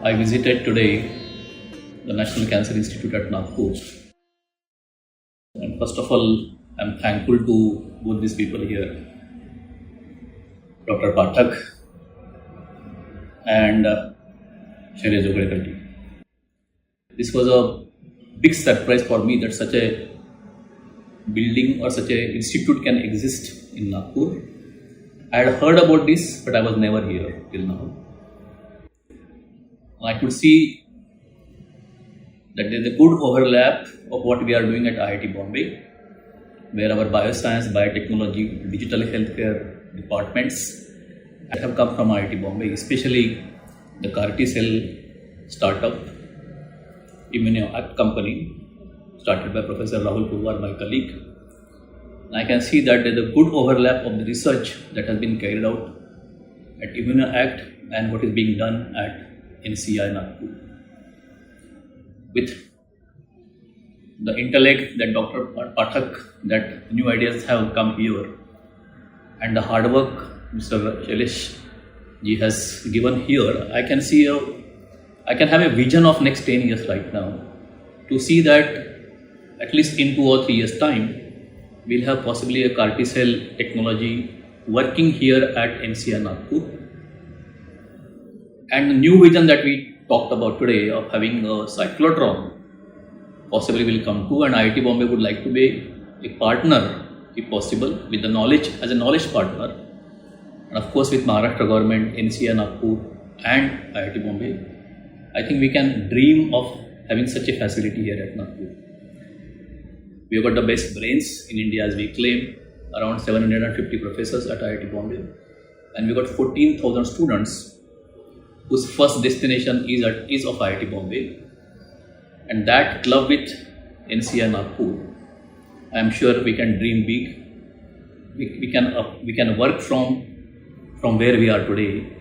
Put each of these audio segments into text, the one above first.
I visited today the National Cancer Institute at Nagpur. And first of all, I'm thankful to both these people here, Dr. Pathak and Shri Shailesh Joglekar. This was a big surprise for me that such a building or such a institute can exist in Nagpur. I had heard about this, but I was never here till now. I could see that there is a good overlap of what we are doing at IIT Bombay, where our bioscience, biotechnology, digital healthcare departments have come from IIT Bombay, especially the CAR-T cell startup, Immunoact company, started by Professor Rahul Purwar, my colleague. And I can see that there is a good overlap of the research that has been carried out at Immunoact and what is being done at NCI Nagpur. With the intellect that Dr. Pathak, that new ideas have come here, and the hard work Mr. Shailesh ji has given here, I can have a vision of next 10 years right now to see that at least in 2 or 3 years time, we'll have possibly a CAR-T cell technology working here at NCI Nagpur. And the new vision that we talked about today of having a cyclotron possibly will come to, and IIT Bombay would like to be a partner, if possible, with the knowledge, as a knowledge partner. And of course with Maharashtra government, NCI Nagpur and IIT Bombay, I think we can dream of having such a facility here at Nagpur. We have got the best brains in India, as we claim, around 750 professors at IIT Bombay, and we got 14,000 students whose first destination is of IIT Bombay, and that club with NCI Nagpur, I am sure we can dream big. We can work from where we are today,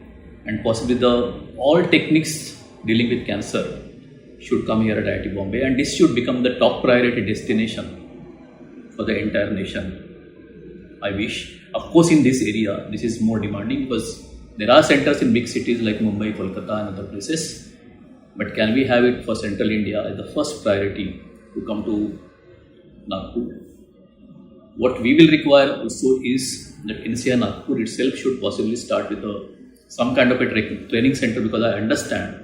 and possibly all techniques dealing with cancer should come here at IIT Bombay, and this should become the top priority destination for the entire nation. I wish, of course, in this area, this is more demanding because there are centers in big cities like Mumbai, Kolkata and other places, but can we have it for Central India as the first priority to come to Nagpur? What we will require also is that NCI Nagpur itself should possibly start with some kind of a training center, because I understand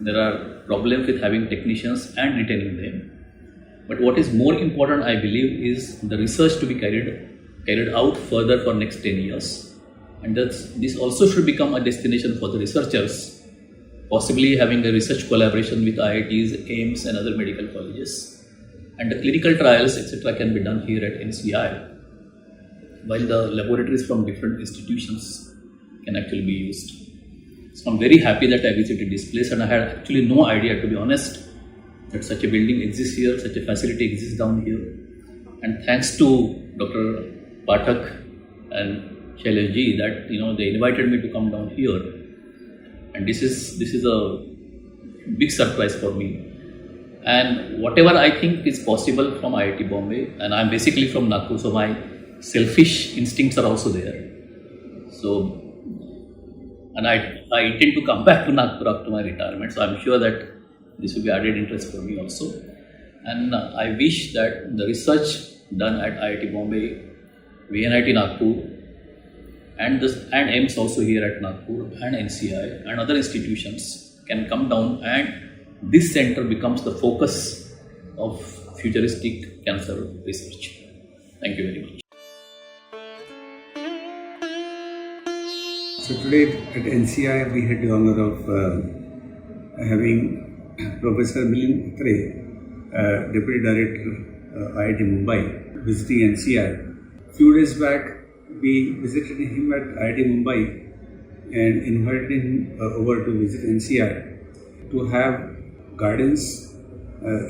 there are problems with having technicians and retaining them. But what is more important, I believe, is the research to be carried out further for next 10 years. And this also should become a destination for the researchers, possibly having a research collaboration with IITs, AIIMS and other medical colleges. And the clinical trials, etc. can be done here at NCI, while the laboratories from different institutions can actually be used. So I'm very happy that I visited this place, and I had actually no idea, to be honest, that such a building exists here, such a facility exists down here. And thanks to Dr. Pathak and Shailesh ji that they invited me to come down here, and this is a big surprise for me. And whatever I think is possible from IIT Bombay, and I'm basically from Nagpur, so my selfish instincts are also there. So, and I intend to come back to Nagpur after my retirement, so I'm sure that this will be added interest for me also. And I wish that the research done at IIT Bombay, VNIT Nagpur, and AIIMS also here at Nagpur, and NCI and other institutions can come down, and this center becomes the focus of futuristic cancer research. Thank you very much. So today at NCI we had the honor of having Professor Milind Atrey, Deputy Director IIT Mumbai, visiting NCI. Few days back we visited him at IIT Mumbai and invited him over to visit NCI to have guidance,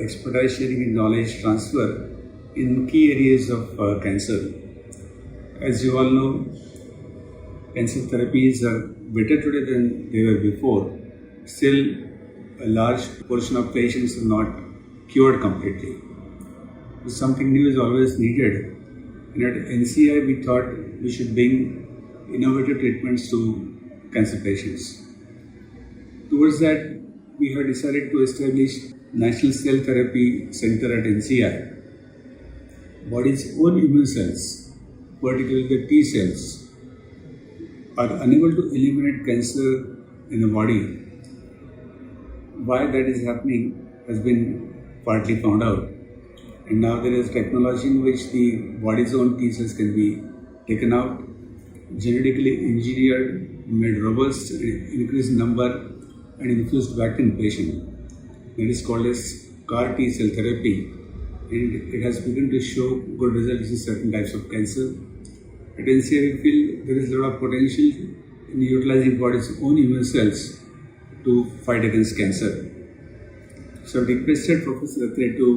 expertise sharing and knowledge transfer in key areas of cancer. As you all know, cancer therapies are better today than they were before. Still, a large portion of patients are not cured completely. So something new is always needed. And at NCI, we thought we should bring innovative treatments to cancer patients. Towards that, we have decided to establish National Cell Therapy Center at NCI. Body's own immune cells, particularly the T cells, are unable to eliminate cancer in the body. Why that is happening has been partly found out. And now there is technology in which the body's own T cells can be taken out, genetically engineered, made robust, increased number, and infused back in patient. It is called as CAR T cell therapy, and it has begun to show good results in certain types of cancer. At NCI, we feel there is a lot of potential in utilizing body's own immune cells to fight against cancer. So I requested Professor Atrey to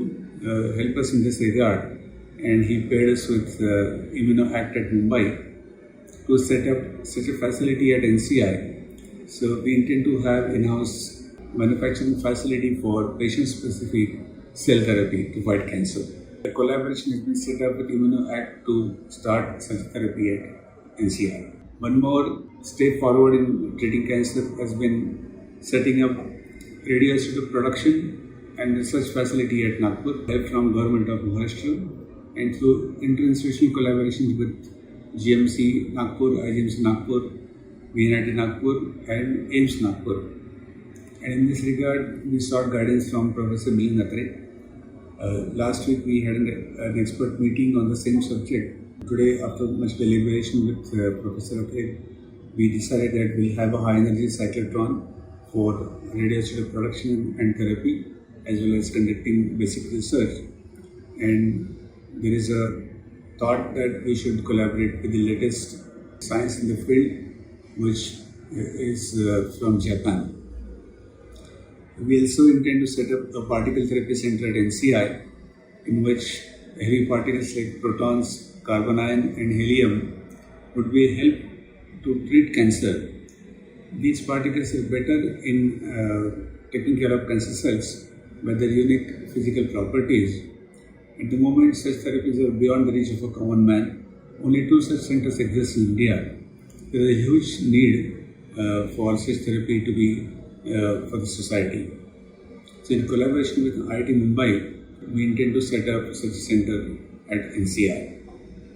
help us in this regard, and he paired us with ImmunoAct at Mumbai to set up such a facility at NCI. So we intend to have in-house manufacturing facility for patient-specific cell therapy to fight cancer. The collaboration has been set up with ImmunoAct to start such therapy at NCI. One more step forward in treating cancer has been setting up radioisotope production and research facility at Nagpur, help from Government of Maharashtra, and through interinstitutional collaborations with GMC Nagpur, IGMC Nagpur, IIT Nagpur, and AIIMS Nagpur. And in this regard, we sought guidance from Professor Milind Atrey. Last week we had an expert meeting on the same subject. Today, after much deliberation with Professor Atrey, we decided that we'll have a high-energy cyclotron for radioisotope production and therapy, as well as conducting basic research. And there is a thought that we should collaborate with the latest science in the field, which is from Japan. We also intend to set up a particle therapy center at NCI, in which heavy particles like protons, carbon ion, and helium would be help to treat cancer. These particles are better in taking care of cancer cells by their unique physical properties. At the moment, such therapies are beyond the reach of a common man. Only 2 such centers exist in India. There is a huge need for such therapy to be for the society. So in collaboration with IIT Mumbai, we intend to set up such a center at NCI.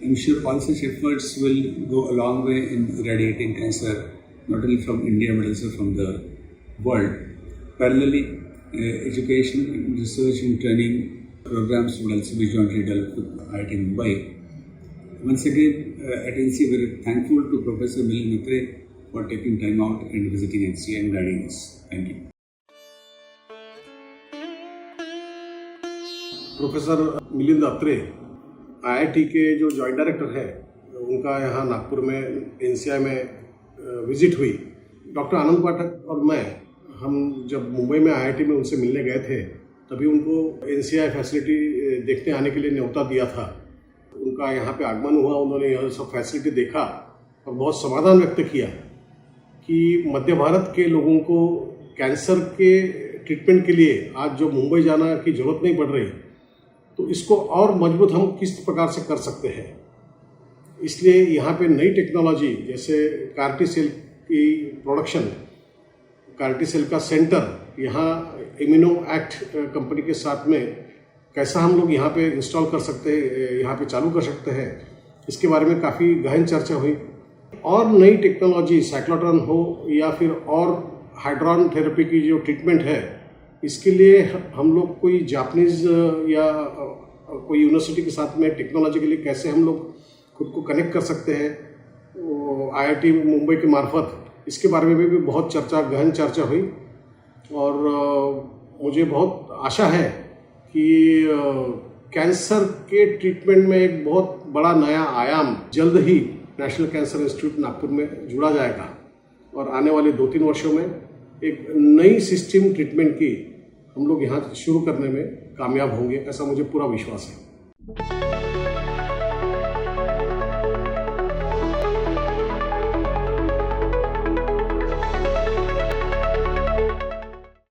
I'm sure all such efforts will go a long way in eradicating cancer, not only from India but also from the world. Parallelly, education, research and training programs will also be jointly developed with IIT Mumbai. Once again, at NCI, we are thankful to Professor Milind Atrey for taking time out and visiting NCI and guiding us. Thank you. Professor Milind Atre IIT के जो joint director है, उनका यहाँ नागपुर में NCI में visit हुई। Doctor आनंद पाठक और मैं हम जब मुंबई में आईआईटी में उनसे मिलने गए थे, तभी उनको एनसीआई फैसिलिटी देखने आने के लिए न्योता दिया था। उनका यहाँ पे आगमन हुआ, उन्होंने यह सब फैसिलिटी देखा और बहुत समाधान व्यक्त किया कि मध्य भारत के लोगों को कैंसर के ट्रीटमेंट के लिए आज जो मुंबई जाना की जरूरत नहीं पड़ रही, तो इसको और मजबूत हम किस प्रकार से कर सकते हैं। इसलिए यहाँ पे नई टेक्नोलॉजी जैसे कार्टी सेल की प्रोडक्शन, कार्टी सेल का सेंटर यहाँ इम्यूनोएक्ट कंपनी के साथ में कैसा हम लोग यहाँ पे इंस्टॉल कर सकते हैं, यहाँ पे चालू कर सकते हैं, इसके बारे में काफ़ी गहन चर्चा हुई। और नई टेक्नोलॉजी साइक्लोट्रॉन हो या फिर और हाइड्रॉन थेरेपी की जो ट्रीटमेंट है, इसके लिए हम लोग कोई जापानीज़ या कोई यूनिवर्सिटी के साथ में टेक्नोलॉजी के लिए कैसे हम लोग खुद को कनेक्ट कर सकते हैं आईआईटी मुंबई के मार्फत, इसके बारे में भी बहुत गहन चर्चा हुई। और मुझे बहुत आशा है कि कैंसर के ट्रीटमेंट में एक बहुत बड़ा नया आयाम जल्द ही नेशनल कैंसर इंस्टीट्यूट नागपुर में जुड़ा जाएगा और आने वाले 2-3 वर्षों में एक नई सिस्टम ट्रीटमेंट की हम लोग यहाँ शुरू करने में कामयाब होंगे, ऐसा मुझे पूरा विश्वास है।